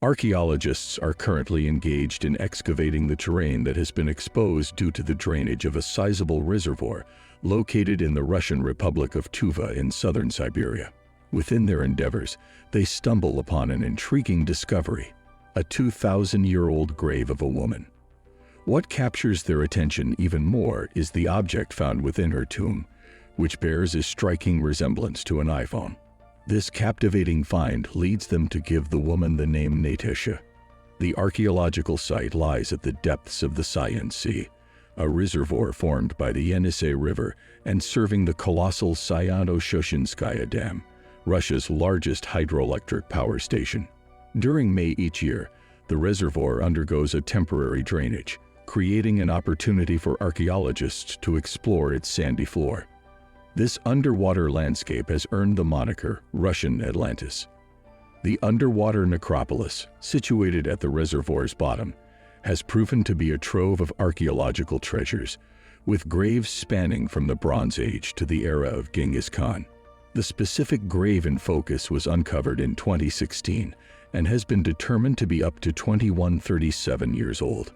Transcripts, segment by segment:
Archaeologists are currently engaged in excavating the terrain that has been exposed due to the drainage of a sizable reservoir located in the Russian Republic of Tuva in southern Siberia. Within their endeavors, they stumble upon an intriguing discovery: a 2,000-year-old grave of a woman. What captures their attention even more is the object found within her tomb, which bears a striking resemblance to an iPhone. This captivating find leads them to give the woman the name Natasha. The archaeological site lies at the depths of the Cyan Sea, a reservoir formed by the Yenisei River and serving the colossal Sayano-Shoshinskaya Dam, Russia's largest hydroelectric power station. During May each year, the reservoir undergoes a temporary drainage, creating an opportunity for archaeologists to explore its sandy floor. This underwater landscape has earned the moniker Russian Atlantis. The underwater necropolis, situated at the reservoir's bottom, has proven to be a trove of archaeological treasures, with graves spanning from the Bronze Age to the era of Genghis Khan. The specific grave in focus was uncovered in 2016 and has been determined to be up to 2137 years old.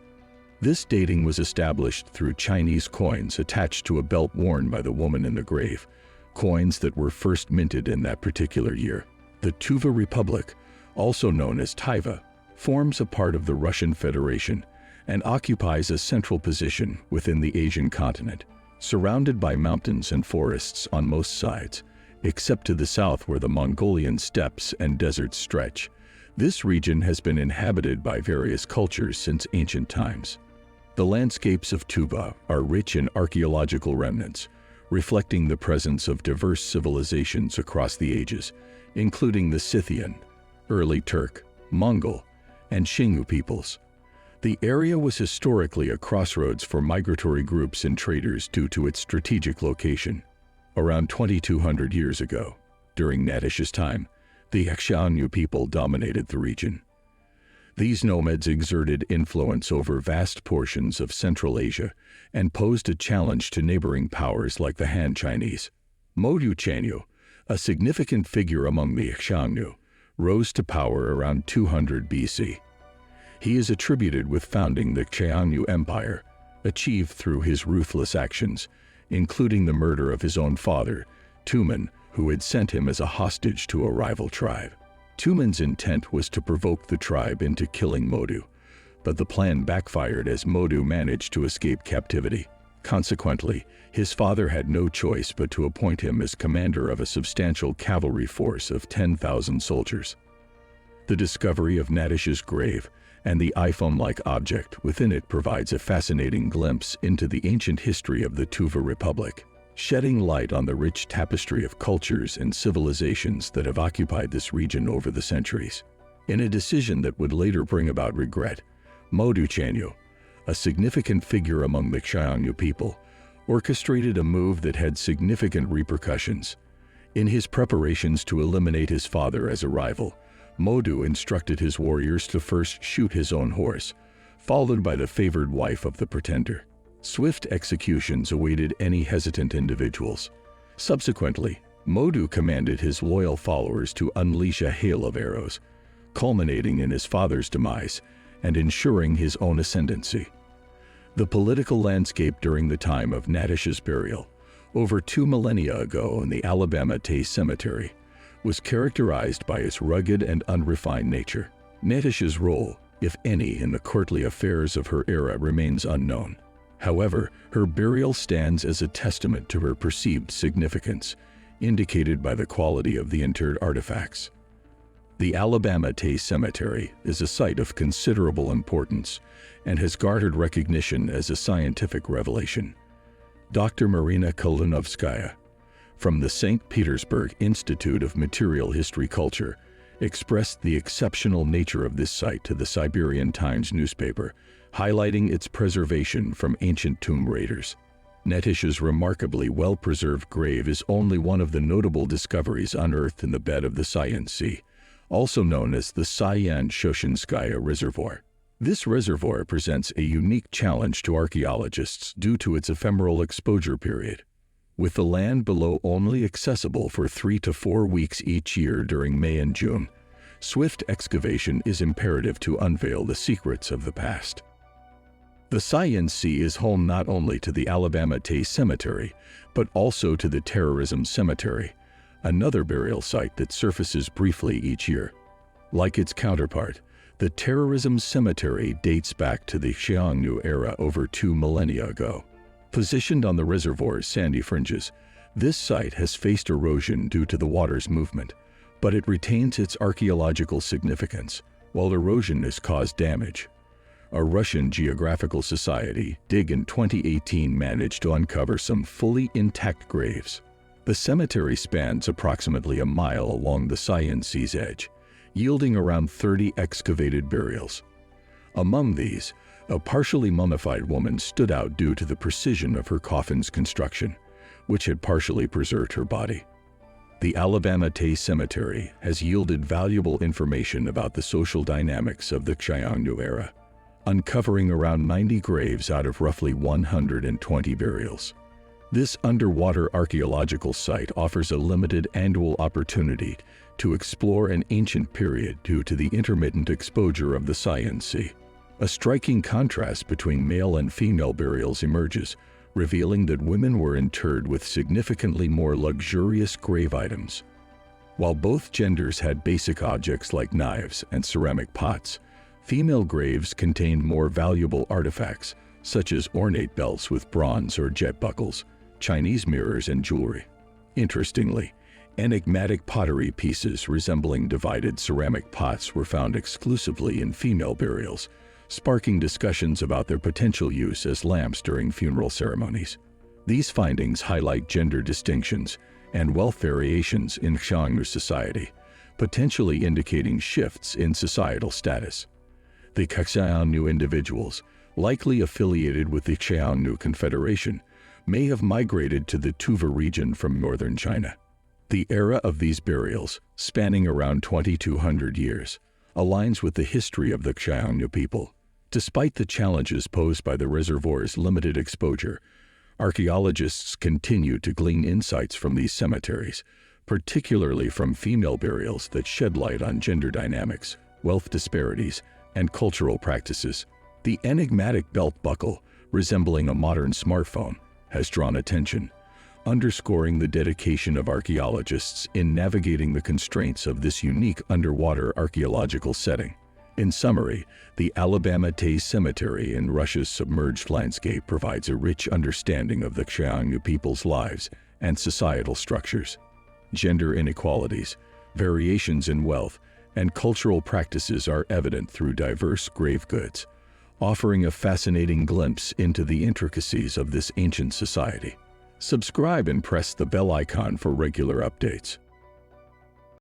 This dating was established through Chinese coins attached to a belt worn by the woman in the grave, coins that were first minted in that particular year. The Tuva Republic, also known as Tuva, forms a part of the Russian Federation and occupies a central position within the Asian continent, surrounded by mountains and forests on most sides, except to the south where the Mongolian steppes and deserts stretch. This region has been inhabited by various cultures since ancient times. The landscapes of Tuva are rich in archaeological remnants, reflecting the presence of diverse civilizations across the ages, including the Scythian, early Turk, Mongol, and Xingu peoples. The area was historically a crossroads for migratory groups and traders due to its strategic location. Around 2,200 years ago, during Natasha's time, the Xiongnu people dominated the region. These nomads exerted influence over vast portions of Central Asia and posed a challenge to neighboring powers like the Han Chinese. Modu Chanyu, a significant figure among the Xiongnu, rose to power around 200 BC. He is attributed with founding the Xiongnu Empire, achieved through his ruthless actions, including the murder of his own father, Tumen, who had sent him as a hostage to a rival tribe. Tumen's intent was to provoke the tribe into killing Modu, but the plan backfired as Modu managed to escape captivity. Consequently, his father had no choice but to appoint him as commander of a substantial cavalry force of 10,000 soldiers. The discovery of Natasha's grave and the iPhone-like object within it provides a fascinating glimpse into the ancient history of the Tuva Republic, shedding light on the rich tapestry of cultures and civilizations that have occupied this region over the centuries. In a decision that would later bring about regret, Modu Chanyu, a significant figure among the Xiongnu people, orchestrated a move that had significant repercussions. In his preparations to eliminate his father as a rival, Modu instructed his warriors to first shoot his own horse, followed by the favored wife of the pretender. Swift executions awaited any hesitant individuals. Subsequently, Modu commanded his loyal followers to unleash a hail of arrows, culminating in his father's demise and ensuring his own ascendancy. The political landscape during the time of Natasha's burial, over 2 millennia ago in the Alabama Tay Cemetery, was characterized by its rugged and unrefined nature. Natasha's role, if any, in the courtly affairs of her era remains unknown. However, her burial stands as a testament to her perceived significance, indicated by the quality of the interred artifacts. The Alabama Tay Cemetery is a site of considerable importance and has garnered recognition as a scientific revelation. Dr. Marina Kalinovskaya, from the St. Petersburg Institute of Material History Culture, expressed the exceptional nature of this site to the Siberian Times newspaper, highlighting its preservation from ancient tomb raiders. Natasha's remarkably well-preserved grave is only one of the notable discoveries unearthed in the bed of the Cyan Sea, also known as the Sayano-Shoshinskaya Reservoir. This reservoir presents a unique challenge to archaeologists due to its ephemeral exposure period. With the land below only accessible for 3 to 4 weeks each year during May and June, swift excavation is imperative to unveil the secrets of the past. The Cheyenne Sea is home not only to the Alabama Tay Cemetery, but also to the Terrorism Cemetery, another burial site that surfaces briefly each year. Like its counterpart, the Terrorism Cemetery dates back to the Xiongnu era over 2 millennia ago. Positioned on the reservoir's sandy fringes, this site has faced erosion due to the water's movement, but it retains its archaeological significance, while erosion has caused damage. A Russian Geographical Society dig in 2018 managed to uncover some fully intact graves. The cemetery spans approximately a mile along the Cheyenne Sea's edge, yielding around 30 excavated burials. Among these, a partially mummified woman stood out due to the precision of her coffin's construction, which had partially preserved her body. The Alabama Tay Cemetery has yielded valuable information about the social dynamics of the Xiongnu era, uncovering around 90 graves out of roughly 120 burials. This underwater archaeological site offers a limited annual opportunity to explore an ancient period due to the intermittent exposure of the Cheyenne Sea. A striking contrast between male and female burials emerges, revealing that women were interred with significantly more luxurious grave items. While both genders had basic objects like knives and ceramic pots, female graves contained more valuable artifacts, such as ornate belts with bronze or jet buckles, Chinese mirrors, and jewelry. Interestingly, enigmatic pottery pieces resembling divided ceramic pots were found exclusively in female burials, sparking discussions about their potential use as lamps during funeral ceremonies. These findings highlight gender distinctions and wealth variations in Xiongnu society, potentially indicating shifts in societal status. The Xiongnu individuals, likely affiliated with the Xiongnu Confederation, may have migrated to the Tuva region from northern China. The era of these burials, spanning around 2,200 years, aligns with the history of the Xiongnu people. Despite the challenges posed by the reservoir's limited exposure, archaeologists continue to glean insights from these cemeteries, particularly from female burials that shed light on gender dynamics, wealth disparities, and cultural practices. The enigmatic belt buckle, resembling a modern smartphone, has drawn attention, underscoring the dedication of archaeologists in navigating the constraints of this unique underwater archaeological setting. In summary, the Alabama Tay Cemetery in Russia's submerged landscape provides a rich understanding of the Xiongnu people's lives and societal structures. Gender inequalities, variations in wealth, and cultural practices are evident through diverse grave goods, offering a fascinating glimpse into the intricacies of this ancient society. Subscribe and press the bell icon for regular updates.